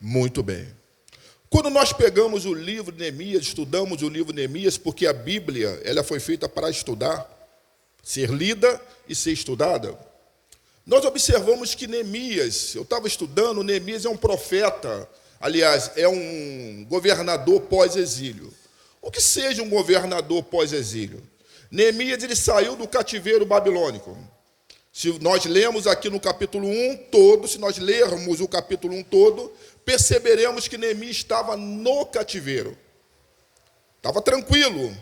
Muito bem. Quando nós pegamos o livro de Neemias, estudamos o livro de Neemias, porque a Bíblia ela foi feita para estudar, ser lida e ser estudada, nós observamos que Neemias, eu estava estudando, Neemias é um profeta, aliás, é um governador pós-exílio. O que seja um governador pós-exílio? Neemias ele saiu do cativeiro babilônico. Se nós lemos aqui no capítulo 1 todo, se nós lermos o capítulo 1 todo, perceberemos que Neemias estava no cativeiro. Estava tranquilo,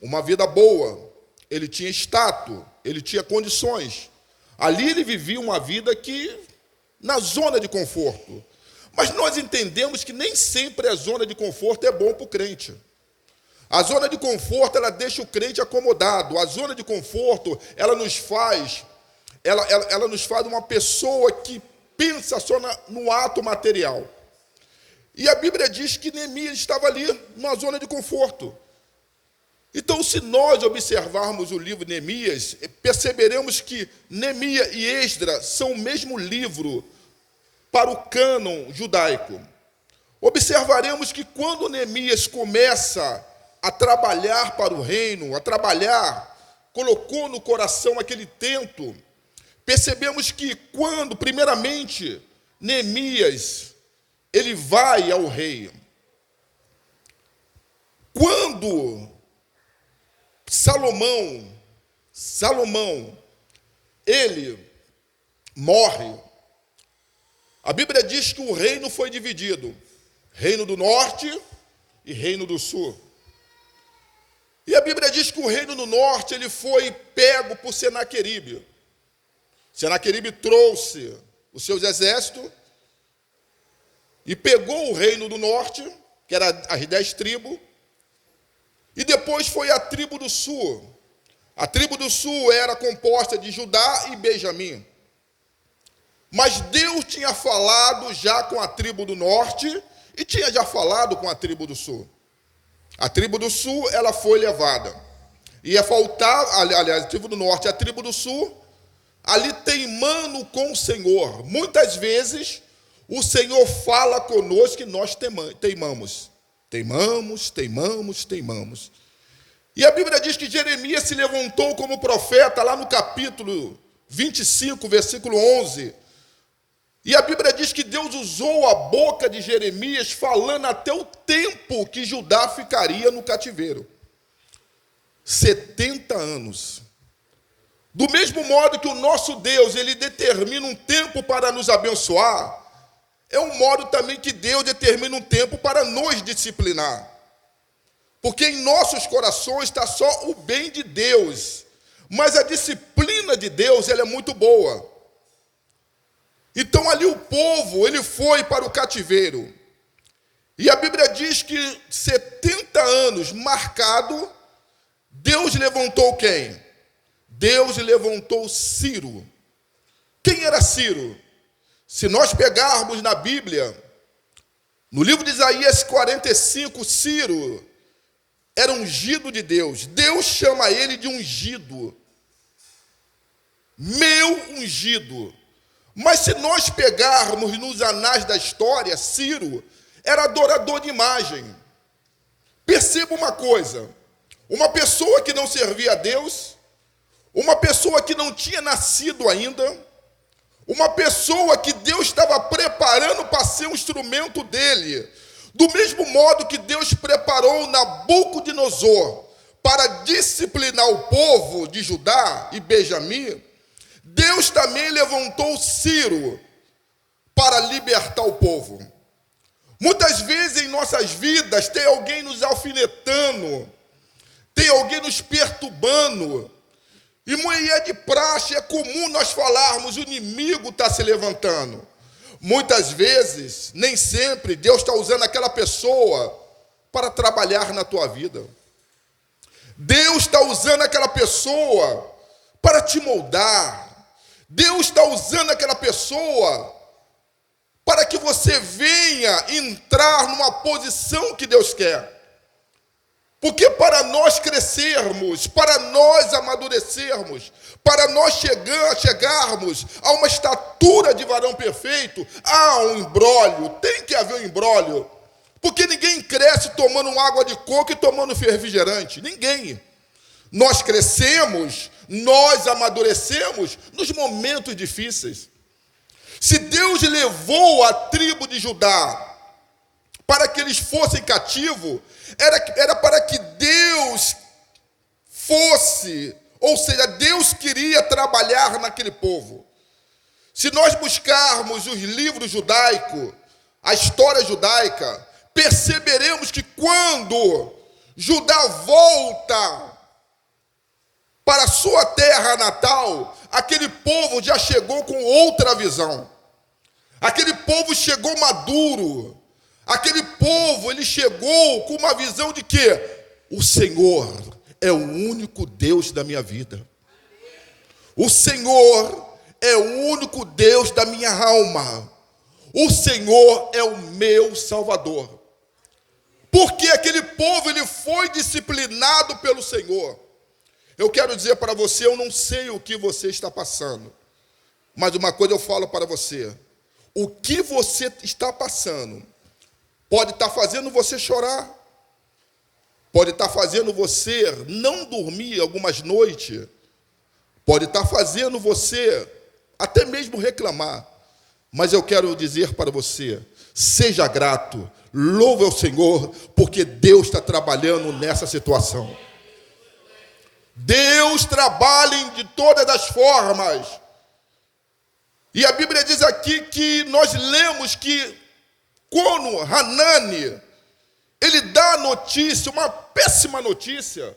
uma vida boa, ele tinha status, ele tinha condições. Ali ele vivia uma vida que, na zona de conforto. Mas nós entendemos que nem sempre a zona de conforto é bom para o crente. A zona de conforto, ela deixa o crente acomodado. A zona de conforto, ela nos faz uma pessoa que pensa só no ato material. E a Bíblia diz que Neemias estava ali, numa zona de conforto. Então, se nós observarmos o livro de Neemias, perceberemos que Neemias e Esdras são o mesmo livro para o cânon judaico. Observaremos que quando Neemias começa a trabalhar para o reino, colocou no coração aquele tento, percebemos que quando, primeiramente, Neemias, ele vai ao rei. Quando Salomão, ele morre, a Bíblia diz que o reino foi dividido, reino do norte e reino do sul. E a Bíblia diz que o reino do norte ele foi pego por Senaqueribe. Senaqueribe trouxe os seus exércitos e pegou o reino do norte, que era as 10 tribos, e depois foi a tribo do sul. A tribo do sul era composta de Judá e Benjamim. Mas Deus tinha falado já com a tribo do norte e tinha já falado com a tribo do sul. A tribo do sul, ela foi levada. Ia faltar, aliás, a tribo do norte e a tribo do sul, ali teimando com o Senhor. Muitas vezes, o Senhor fala conosco que nós teimamos. Teimamos. E a Bíblia diz que Jeremias se levantou como profeta, lá no capítulo 25, versículo 11. E a Bíblia diz que Deus usou a boca de Jeremias falando até o tempo que Judá ficaria no cativeiro. 70 anos. Do mesmo modo que o nosso Deus, ele determina um tempo para nos abençoar, é um modo também que Deus determina um tempo para nos disciplinar. Porque em nossos corações está só o bem de Deus. Mas a disciplina de Deus, ela é muito boa. Então ali o povo, ele foi para o cativeiro. E a Bíblia diz que 70 anos marcado, Deus levantou quem? Deus levantou Ciro. Quem era Ciro? Se nós pegarmos na Bíblia, no livro de Isaías 45, Ciro era ungido de Deus. Deus chama ele de ungido. Meu ungido. Mas se nós pegarmos nos anais da história, Ciro era adorador de imagem. Perceba uma coisa, uma pessoa que não servia a Deus, uma pessoa que não tinha nascido ainda, uma pessoa que Deus estava preparando para ser um instrumento dele, do mesmo modo que Deus preparou Nabucodonosor para disciplinar o povo de Judá e Benjamim, Deus também levantou Ciro para libertar o povo. Muitas vezes em nossas vidas tem alguém nos alfinetando, tem alguém nos perturbando. E mulher de praxe, é comum nós falarmos, o inimigo está se levantando. Muitas vezes, nem sempre, Deus está usando aquela pessoa para trabalhar na tua vida. Deus está usando aquela pessoa para te moldar. Deus está usando aquela pessoa para que você venha entrar numa posição que Deus quer. Porque para nós crescermos, para nós amadurecermos, para nós chegarmos a uma estatura de varão perfeito, há um imbróglio, tem que haver um imbróglio. Porque ninguém cresce tomando água de coco e tomando refrigerante, ninguém. Nós crescemos, nós amadurecemos nos momentos difíceis. Se Deus levou a tribo de Judá para que eles fossem cativos, era para que Deus fosse, ou seja, Deus queria trabalhar naquele povo. Se nós buscarmos os livros judaicos, a história judaica, perceberemos que quando Judá volta para a sua terra natal, aquele povo já chegou com outra visão. Aquele povo chegou maduro. Aquele povo, ele chegou com uma visão de que o Senhor é o único Deus da minha vida. O Senhor é o único Deus da minha alma. O Senhor é o meu Salvador. Porque aquele povo, ele foi disciplinado pelo Senhor. Eu quero dizer para você, eu não sei o que você está passando, mas uma coisa eu falo para você: o que você está passando pode estar fazendo você chorar, pode estar fazendo você não dormir algumas noites, pode estar fazendo você até mesmo reclamar, mas eu quero dizer para você: seja grato, louve ao Senhor, porque Deus está trabalhando nessa situação. Deus trabalha de todas as formas. E a Bíblia diz aqui que nós lemos que quando Hanani, ele dá a notícia, uma péssima notícia,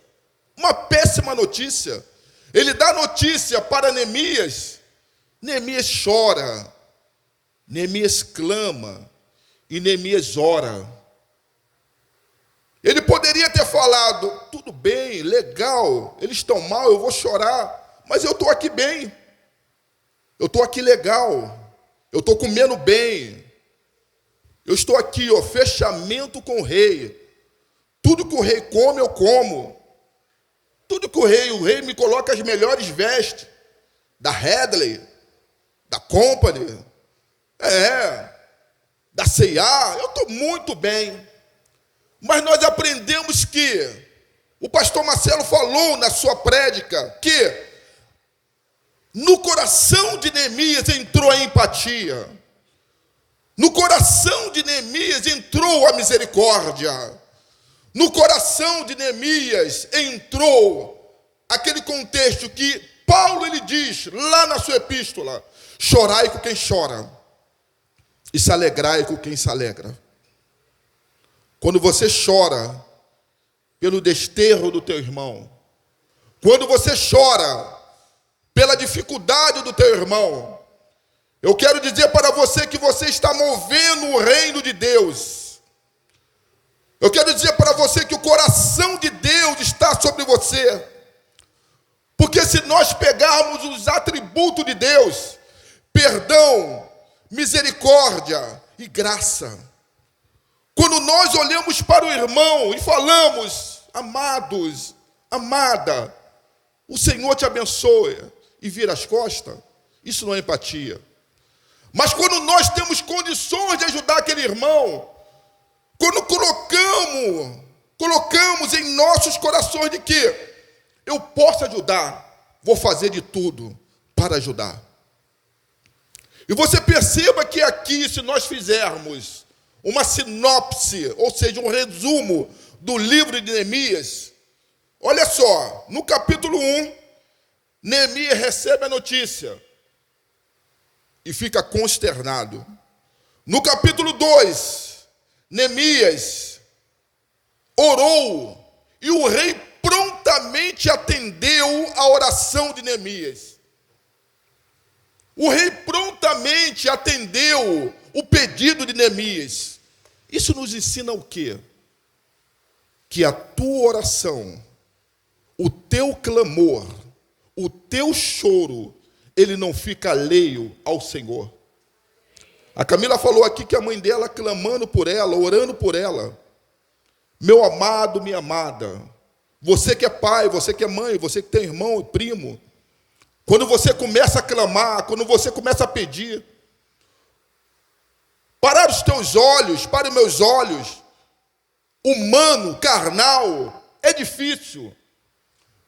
ele dá a notícia para Neemias, Neemias chora, Neemias clama e Neemias ora. Ele poderia ter falado: tudo bem, legal, eles estão mal, eu vou chorar, mas eu estou aqui bem, eu estou aqui legal, eu estou comendo bem, eu estou aqui, fechamento com o rei, tudo que o rei come, eu como, tudo que o rei me coloca as melhores vestes, da Headley, da Company, da C&A, eu estou muito bem. Mas nós aprendemos que, o pastor Marcelo falou na sua prédica, que no coração de Neemias entrou a empatia, no coração de Neemias entrou a misericórdia, no coração de Neemias entrou aquele contexto que Paulo ele diz lá na sua epístola: chorai com quem chora e se alegrai com quem se alegra. Quando você chora pelo desterro do teu irmão, quando você chora pela dificuldade do teu irmão, eu quero dizer para você que você está movendo o reino de Deus. Eu quero dizer para você que o coração de Deus está sobre você. Porque se nós pegarmos os atributos de Deus, perdão, misericórdia e graça, quando nós olhamos para o irmão e falamos: amados, amada, o Senhor te abençoe, e vira as costas, isso não é empatia. Mas quando nós temos condições de ajudar aquele irmão, quando colocamos em nossos corações de que eu posso ajudar, vou fazer de tudo para ajudar. E você perceba que aqui, se nós fizermos uma sinopse, ou seja, um resumo do livro de Neemias, olha só, no capítulo 1, Neemias recebe a notícia e fica consternado. No capítulo 2, Neemias orou e o rei prontamente atendeu a oração de Neemias. O rei prontamente atendeu o pedido de Neemias. Isso nos ensina o quê? Que a tua oração, o teu clamor, o teu choro, ele não fica alheio ao Senhor. A Camila falou aqui que a mãe dela clamando por ela, orando por ela. Meu amado, minha amada, você que é pai, você que é mãe, você que tem irmão e primo, quando você começa a clamar, quando você começa a pedir, para os teus olhos, para os meus olhos, humano, carnal, é difícil.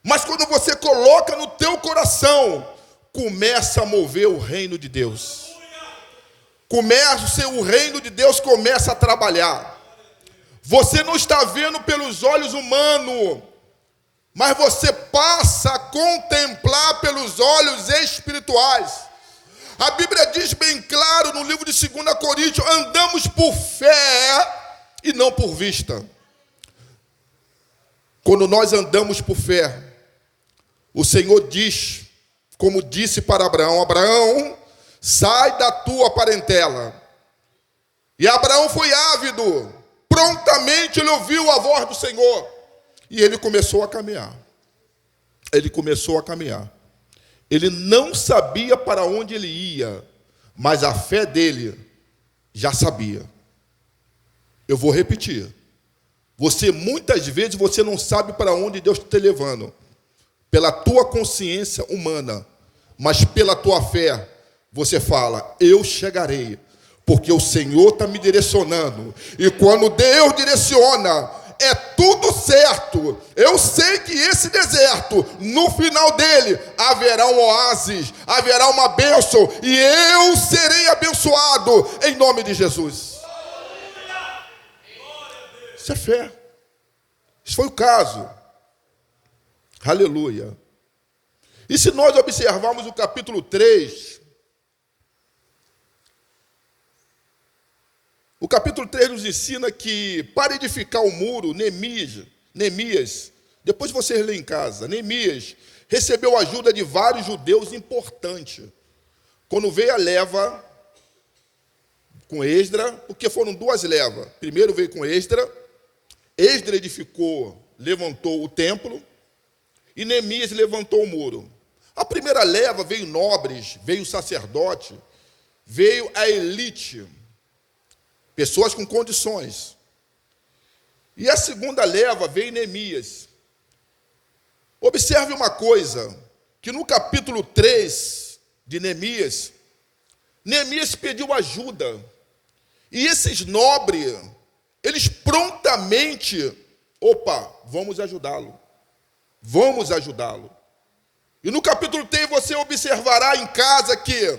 Mas quando você coloca no teu coração, começa a mover o reino de Deus. O reino de Deus começa a trabalhar. Você não está vendo pelos olhos humanos, mas você passa a contemplar pelos olhos espirituais. A Bíblia diz bem claro no livro de 2 Coríntios, andamos por fé e não por vista. Quando nós andamos por fé, o Senhor diz, como disse para Abraão, Abraão, sai da tua parentela. E Abraão foi ávido, prontamente ele ouviu a voz do Senhor, e ele começou a caminhar. Ele não sabia para onde ele ia, mas a fé dele já sabia. Eu vou repetir. Muitas vezes, você não sabe para onde Deus está te levando, pela tua consciência humana, mas pela tua fé, você fala, eu chegarei, porque o Senhor está me direcionando, e quando Deus direciona, é tudo certo. Eu sei que esse deserto, no final dele, haverá um oásis, haverá uma bênção, e eu serei abençoado, em nome de Jesus. Isso é fé. Isso foi o caso. Aleluia. E se nós observarmos o capítulo 3, o capítulo 3 nos ensina que para edificar o muro, Neemias, depois vocês lêem em casa, Neemias recebeu a ajuda de vários judeus importantes. Quando veio a leva com Esdra, porque foram duas levas. Primeiro veio com Esdra edificou, levantou o templo, e Neemias levantou o muro. A primeira leva veio nobres, veio sacerdote, veio a elite, pessoas com condições. E a segunda leva veio Neemias. Observe uma coisa, que no capítulo 3 de Neemias pediu ajuda, e esses nobres, eles prontamente, vamos ajudá-lo. E no capítulo 3 você observará em casa que,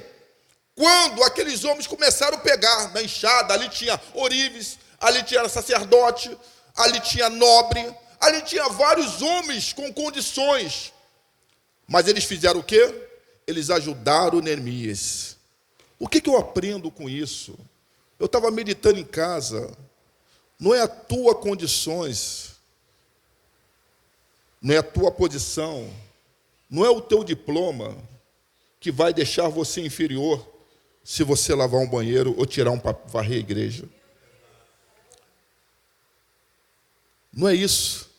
quando aqueles homens começaram a pegar na enxada, ali tinha ourives, ali tinha sacerdote, ali tinha nobre, ali tinha vários homens com condições. Mas eles fizeram o quê? Eles ajudaram Neemias. O que eu aprendo com isso? Eu estava meditando em casa. Não é a tua condições, não é a tua posição, não é o teu diploma que vai deixar você inferior se você lavar um banheiro ou tirar varrer a igreja. Não é isso.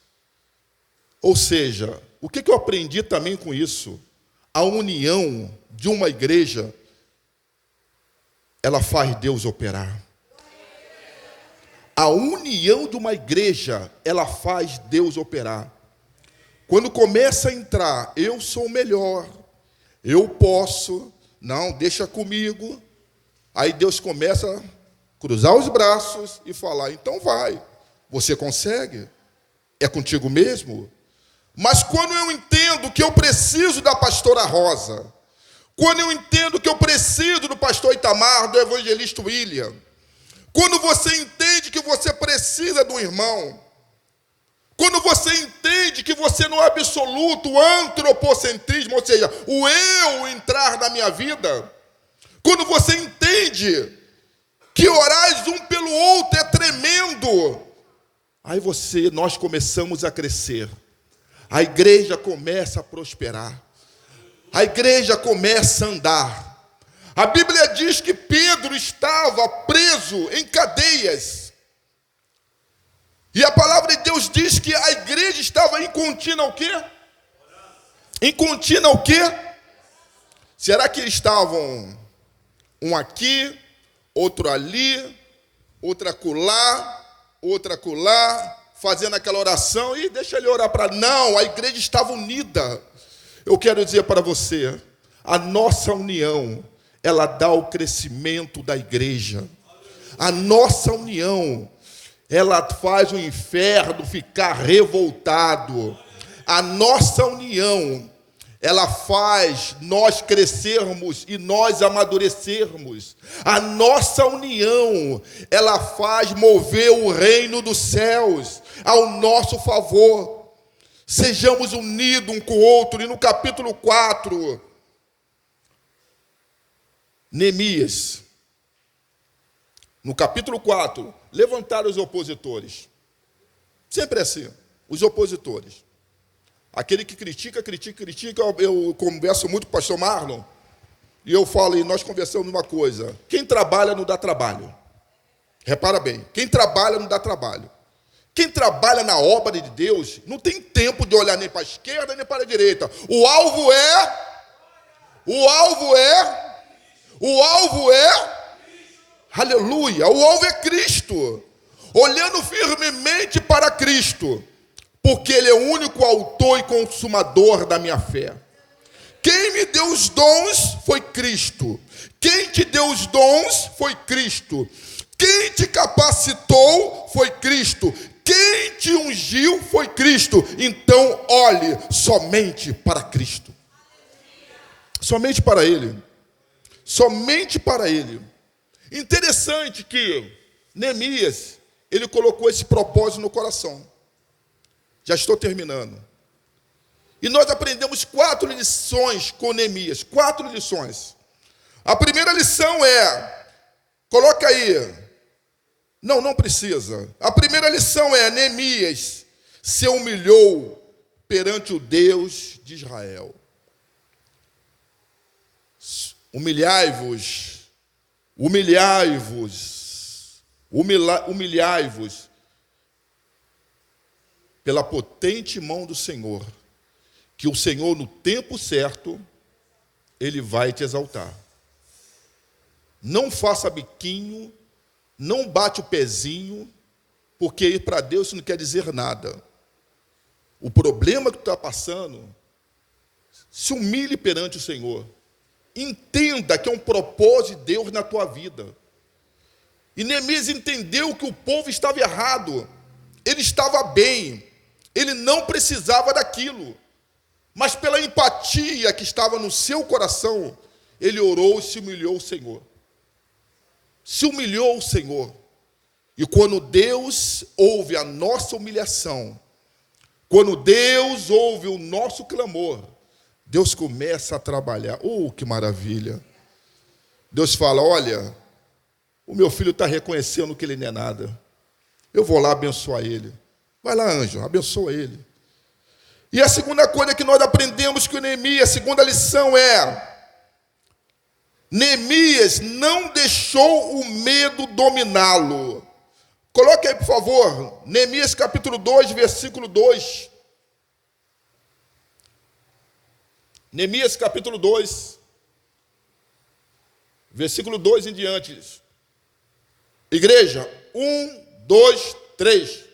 Ou seja, o que eu aprendi também com isso? A união de uma igreja, ela faz Deus operar. A união de uma igreja, ela faz Deus operar. Quando começa a entrar, eu sou o melhor, eu posso, não, deixa comigo. Aí Deus começa a cruzar os braços e falar, então vai, você consegue? É contigo mesmo? Mas quando eu entendo que eu preciso da pastora Rosa, quando eu entendo que eu preciso do pastor Itamar, do evangelista William, quando você entende que você precisa do irmão, quando você entende que você não é absoluto, o antropocentrismo, ou seja, o eu entrar na minha vida, quando você entende que orais um pelo outro é tremendo, aí nós começamos a crescer, a igreja começa a prosperar, a igreja começa a andar. A Bíblia diz que Pedro estava preso em cadeias. E a palavra de Deus diz que a igreja estava em contínua o quê? Em contínua o quê? Será que estavam um aqui, outro ali, outra acolá, fazendo aquela oração e deixa ele orar para... Não, a igreja estava unida. Eu quero dizer para você, a nossa união, ela dá o crescimento da igreja. A nossa união, ela faz o inferno ficar revoltado. A nossa união, ela faz nós crescermos e nós amadurecermos. A nossa união, ela faz mover o reino dos céus ao nosso favor. Sejamos unidos um com o outro. E no capítulo 4, Neemias, no capítulo 4, levantaram os opositores. Sempre é assim, os opositores. Aquele que critica. Eu converso muito com o pastor Marlon, e eu falo, e nós conversamos uma coisa: quem trabalha não dá trabalho. Repara bem, quem trabalha não dá trabalho. Quem trabalha na obra de Deus não tem tempo de olhar nem para a esquerda nem para a direita. O alvo é, aleluia, o alvo é Cristo. Olhando firmemente para Cristo, porque Ele é o único autor e consumador da minha fé. Quem me deu os dons foi Cristo. Quem te deu os dons foi Cristo. Quem te capacitou foi Cristo. Quem te ungiu foi Cristo. Então olhe somente para Cristo. Somente para Ele. Somente para Ele. Interessante que Neemias, ele colocou esse propósito no coração. Já estou terminando. E nós aprendemos 4 lições com Neemias. 4 lições. A primeira lição é... Coloca aí. Não precisa. A primeira lição é: Neemias se humilhou perante o Deus de Israel. Humilhai-vos pela potente mão do Senhor, que o Senhor, no tempo certo, Ele vai te exaltar. Não faça biquinho, não bate o pezinho, porque para Deus isso não quer dizer nada. O problema que tu está passando, se humilhe perante o Senhor. Entenda que é um propósito de Deus na tua vida. E Neemias entendeu que o povo estava errado. Ele estava bem. Ele não precisava daquilo. Mas pela empatia que estava no seu coração, ele orou e se humilhou ao Senhor. Se humilhou ao Senhor. E quando Deus ouve a nossa humilhação, quando Deus ouve o nosso clamor, Deus começa a trabalhar. Oh, que maravilha! Deus fala: olha, o meu filho está reconhecendo que ele não é nada. Eu vou lá abençoar ele. Vai lá, anjo, abençoa ele. E a segunda coisa que nós aprendemos com Neemias, a segunda lição é: Neemias não deixou o medo dominá-lo. Coloque aí, por favor, Neemias capítulo 2, versículo 2. Neemias capítulo 2, versículo 2 em diante. Igreja, 1, 2, 3.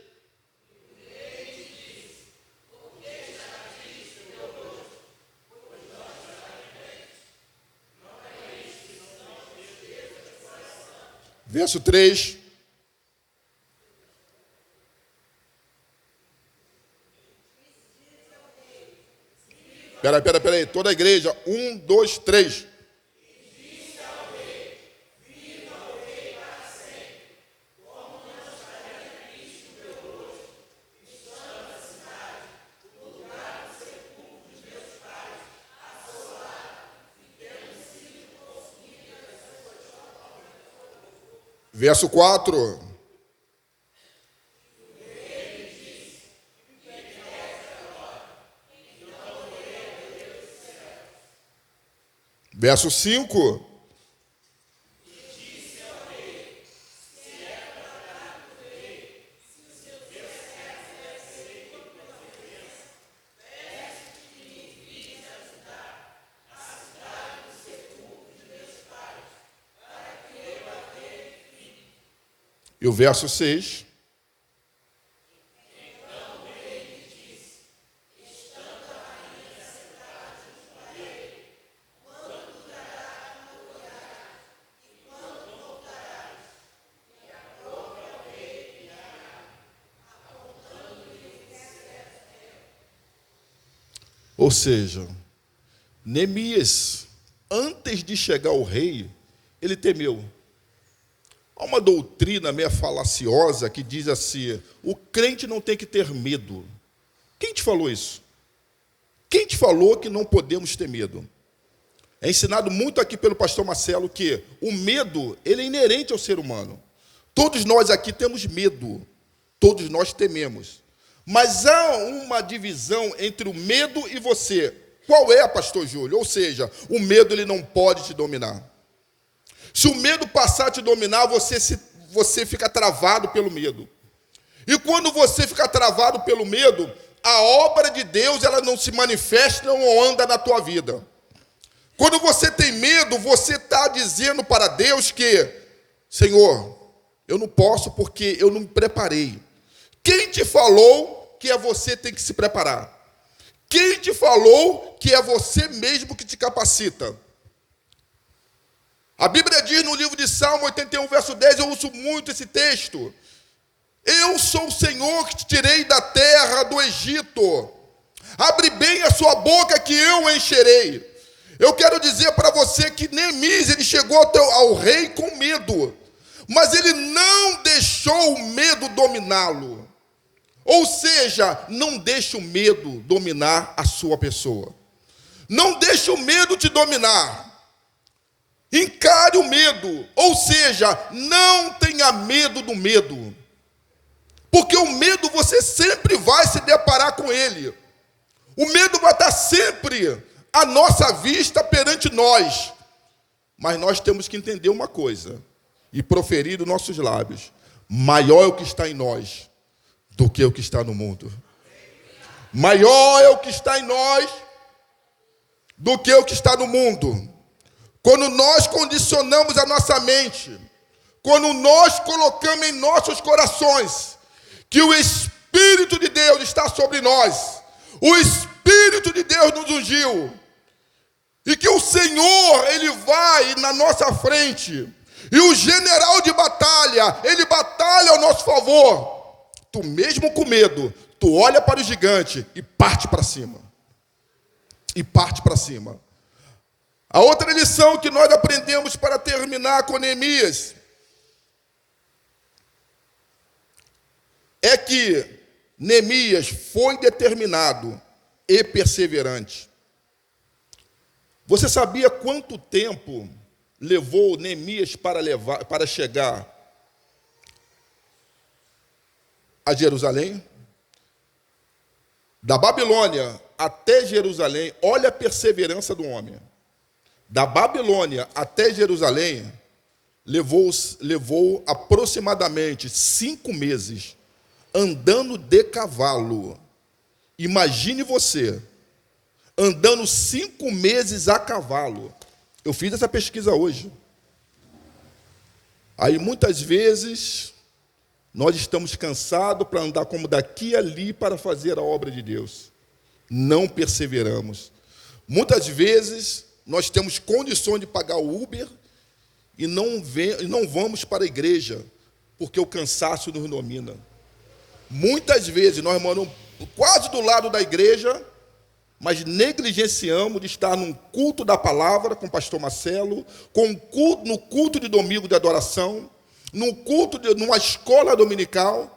Verso 3. Espera aí. Toda a igreja. 1, 2, 3. Verso 4. Verso 5. E o verso 6. Ou seja, Neemias, antes de chegar ao rei, ele temeu. Há uma doutrina meio falaciosa que diz assim: o crente não tem que ter medo. Quem te falou isso? Quem te falou que não podemos ter medo? É ensinado muito aqui pelo pastor Marcelo que o medo, ele é inerente ao ser humano. Todos nós aqui temos medo, todos nós tememos. Mas há uma divisão entre o medo e você. Qual é, pastor Júlio? Ou seja, o medo ele não pode te dominar. Se o medo passar a te dominar, você fica travado pelo medo. E quando você fica travado pelo medo, a obra de Deus ela não se manifesta ou anda na tua vida. Quando você tem medo, você está dizendo para Deus que, Senhor, eu não posso porque eu não me preparei. Quem te falou que é você que tem que se preparar? Quem te falou que é você mesmo que te capacita? A Bíblia diz no livro de Salmo 81, verso 10, eu uso muito esse texto. Eu sou o Senhor que te tirei da terra do Egito. Abre bem a sua boca que eu encherei. Eu quero dizer para você que Neemias, ele chegou ao rei com medo, mas ele não deixou o medo dominá-lo. Ou seja, não deixe o medo dominar a sua pessoa. Não deixe o medo te dominar. Encare o medo, ou seja, não tenha medo do medo. Porque o medo você sempre vai se deparar com ele. O medo vai estar sempre à nossa vista perante nós. Mas nós temos que entender uma coisa e proferir dos nossos lábios: maior é o que está em nós do que o que está no mundo. Maior é o que está em nós do que o que está no mundo. Quando nós condicionamos a nossa mente, quando nós colocamos em nossos corações que o Espírito de Deus está sobre nós, o Espírito de Deus nos ungiu, e que o Senhor, Ele vai na nossa frente, e o general de batalha, ele batalha ao nosso favor, tu mesmo com medo, tu olha para o gigante e parte para cima. E parte para cima. A outra lição que nós aprendemos para terminar com Neemias é que Neemias foi determinado e perseverante. Você sabia quanto tempo levou Neemias para chegar a Jerusalém? Da Babilônia até Jerusalém, olha a perseverança do homem. Da Babilônia até Jerusalém, levou aproximadamente 5 meses, andando de cavalo. Imagine você, andando 5 meses a cavalo. Eu fiz essa pesquisa hoje. Aí, muitas vezes, nós estamos cansados para andar como daqui e ali para fazer a obra de Deus. Não perseveramos. Muitas vezes, nós temos condições de pagar o Uber e não vamos para a igreja, porque o cansaço nos domina. Muitas vezes nós moramos quase do lado da igreja, mas negligenciamos de estar num culto da palavra com o pastor Marcelo, no culto de domingo de adoração, numa escola dominical.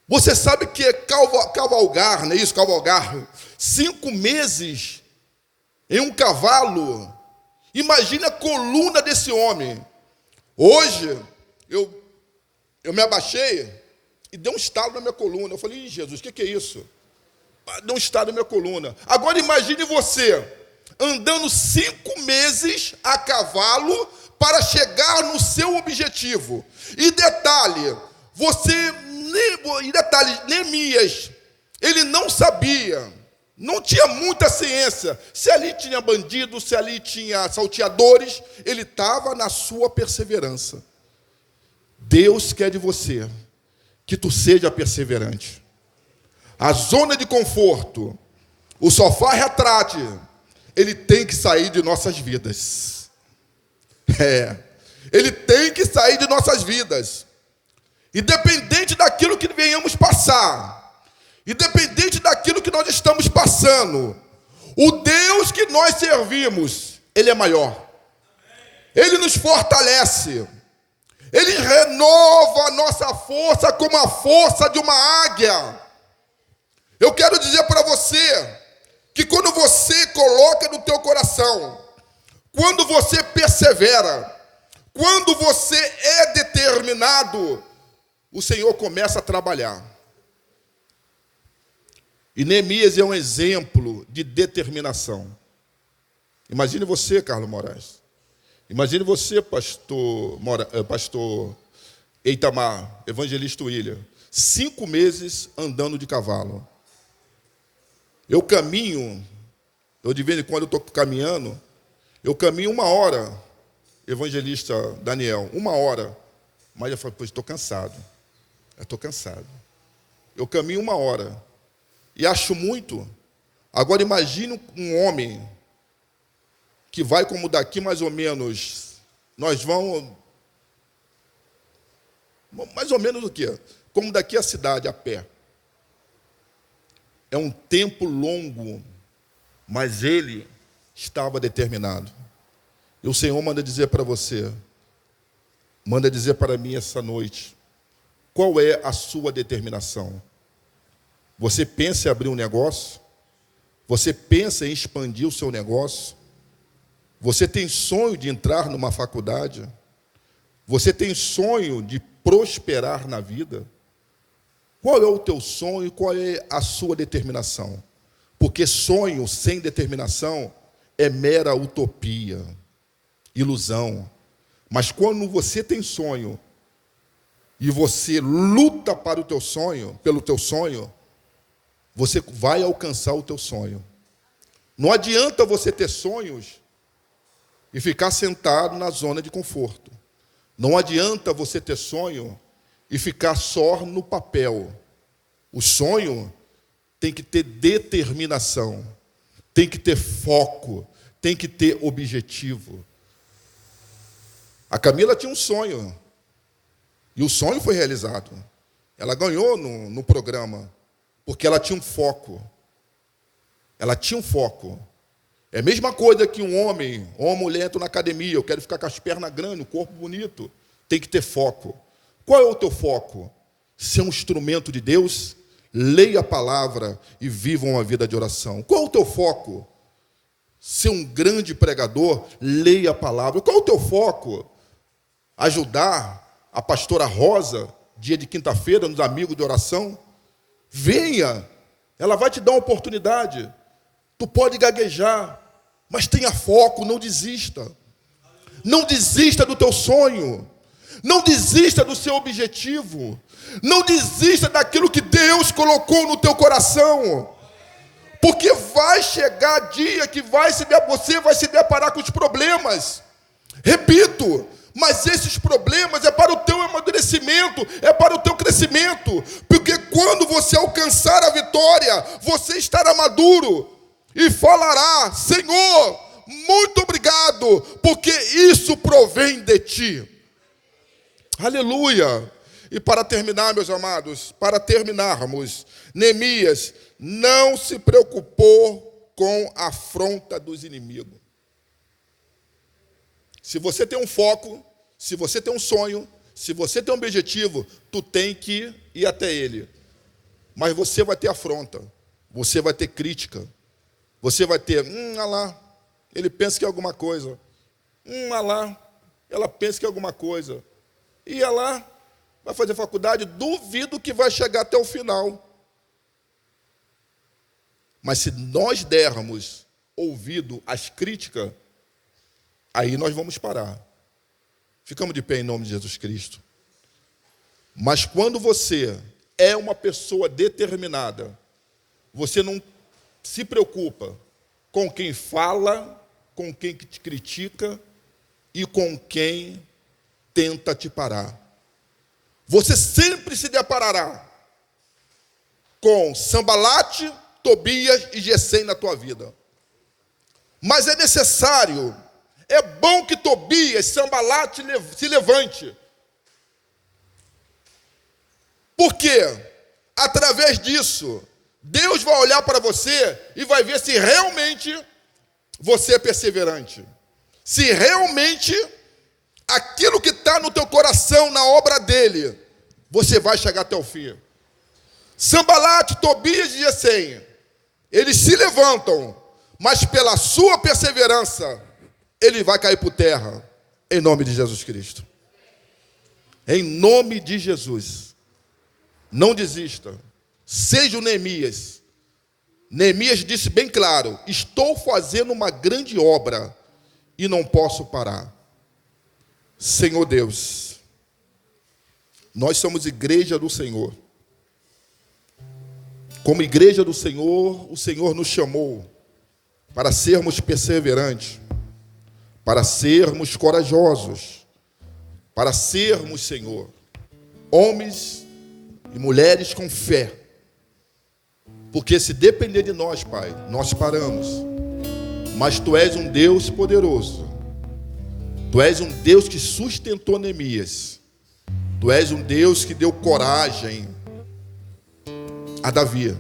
Você sabe que é cavalgar, não é isso? Cavalgar 5 meses em um cavalo. Imagina a coluna desse homem. Hoje, eu me abaixei e deu um estalo na minha coluna. Eu falei: Jesus, o que é isso? Deu um estalo na minha coluna. Agora imagine você, andando 5 meses a cavalo para chegar no seu objetivo. E detalhe, Neemias, ele não sabia, não tinha muita ciência, se ali tinha bandido, se ali tinha salteadores, ele estava na sua perseverança. Deus quer de você que tu seja perseverante. A zona de conforto, o sofá retrátil, ele tem que sair de nossas vidas. Ele tem que sair de nossas vidas. Independente daquilo que venhamos passar, independente daquilo que nós estamos passando, o Deus que nós servimos, Ele é maior. Ele nos fortalece. Ele renova a nossa força como a força de uma águia. Eu quero dizer para você que quando você coloca no teu coração, quando você persevera, quando você é determinado, o Senhor começa a trabalhar. E Neemias é um exemplo de determinação. Imagine você, Carlos Moraes. Imagine você, pastor Eitamar, evangelista William, 5 meses andando de cavalo. Eu caminho, de vez em quando eu estou caminhando, eu caminho 1 hora, evangelista Daniel, 1 hora. Mas eu falo, pois estou cansado. Eu caminho 1 hora. E acho muito. Agora imagine um homem que vai como daqui mais ou menos, nós vamos, mais ou menos o quê? Como daqui à cidade, a pé. É um tempo longo, mas ele estava determinado. E o Senhor manda dizer para você, manda dizer para mim essa noite, qual é a sua determinação? Você pensa em abrir um negócio? Você pensa em expandir o seu negócio? Você tem sonho de entrar numa faculdade? Você tem sonho de prosperar na vida? Qual é o teu sonho e qual é a sua determinação? Porque sonho sem determinação é mera utopia, ilusão. Mas quando você tem sonho e você luta para o teu sonho, pelo teu sonho, você vai alcançar o teu sonho. Não adianta você ter sonhos e ficar sentado na zona de conforto. Não adianta você ter sonho e ficar só no papel. O sonho tem que ter determinação, tem que ter foco, tem que ter objetivo. A Camila tinha um sonho, e o sonho foi realizado. Ela ganhou no programa, porque ela tinha um foco. Ela tinha um foco. É a mesma coisa que um homem ou uma mulher entra na academia, eu quero ficar com as pernas grandes, o corpo bonito. Tem que ter foco. Qual é o teu foco? Ser um instrumento de Deus, leia a palavra e viva uma vida de oração. Qual é o teu foco? Ser um grande pregador, leia a palavra. Qual é o teu foco? Ajudar a pastora Rosa, dia de quinta-feira, nos amigos de oração? Venha, ela vai te dar uma oportunidade. Tu pode gaguejar, mas tenha foco, não desista. Não desista do teu sonho. Não desista do seu objetivo. Não desista daquilo que Deus colocou no teu coração. Porque vai chegar dia que você vai se deparar com os problemas. Repito, mas esses problemas é para o teu amadurecimento, é para o teu crescimento. Porque quando você alcançar a vitória, você estará maduro e falará: Senhor, muito obrigado, porque isso provém de ti. Aleluia! E para terminar, meus amados, para terminarmos, Neemias não se preocupou com a afronta dos inimigos. Se você tem um foco, se você tem um sonho, se você tem um objetivo, tu tem que ir até ele. Mas você vai ter afronta, você vai ter crítica, você vai ter, olha lá, ele pensa que é alguma coisa. Olha lá, ela pensa que é alguma coisa. Ia lá, vai fazer faculdade, duvido que vai chegar até o final. Mas se nós dermos ouvido às críticas, aí nós vamos parar. Ficamos de pé em nome de Jesus Cristo. Mas quando você é uma pessoa determinada, você não se preocupa com quem fala, com quem te critica e com quem tenta te parar. Você sempre se deparará com Sambalate, Tobias e Gesem na tua vida. Mas é necessário, é bom que Tobias, Sambalate se levante. Porque através disso Deus vai olhar para você e vai ver se realmente você é perseverante. Se realmente aquilo que está no teu coração, na obra dele, você vai chegar até o fim. Sanbalate, Tobias e Gesem, eles se levantam, mas pela sua perseverança, ele vai cair por terra, em nome de Jesus Cristo. Em nome de Jesus. Não desista. Seja o Neemias. Neemias disse bem claro: estou fazendo uma grande obra e não posso parar. Senhor Deus, nós somos igreja do Senhor. Como igreja do Senhor, o Senhor nos chamou para sermos perseverantes, para sermos corajosos, para sermos, Senhor, homens e mulheres com fé. Porque se depender de nós, Pai, nós paramos. Mas Tu és um Deus poderoso. Tu és um Deus que sustentou Neemias. Tu és um Deus que deu coragem a Davi.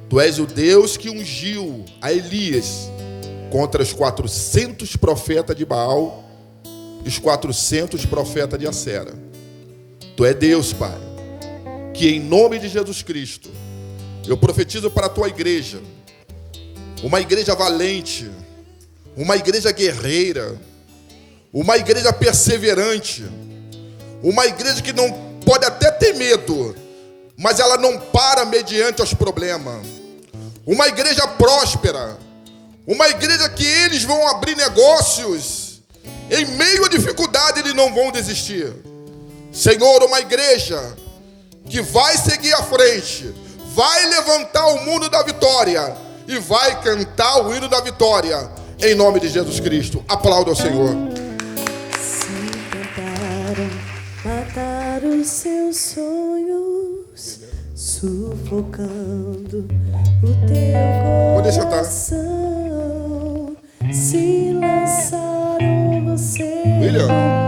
Tu és o Deus que ungiu a Elias contra os 400 profetas de Baal e os 400 profetas de Acera. Tu é Deus, Pai, que em nome de Jesus Cristo, eu profetizo para a Tua igreja, uma igreja valente, uma igreja guerreira, uma igreja perseverante, uma igreja que não pode até ter medo, mas ela não para mediante os problemas. Uma igreja próspera, uma igreja que eles vão abrir negócios, em meio à dificuldade eles não vão desistir. Senhor, uma igreja que vai seguir à frente, vai levantar o mundo da vitória e vai cantar o hino da vitória, em nome de Jesus Cristo. Aplauda ao Senhor. Se tentaram matar os seus sonhos, sufocando o teu coração, se lançaram você. William.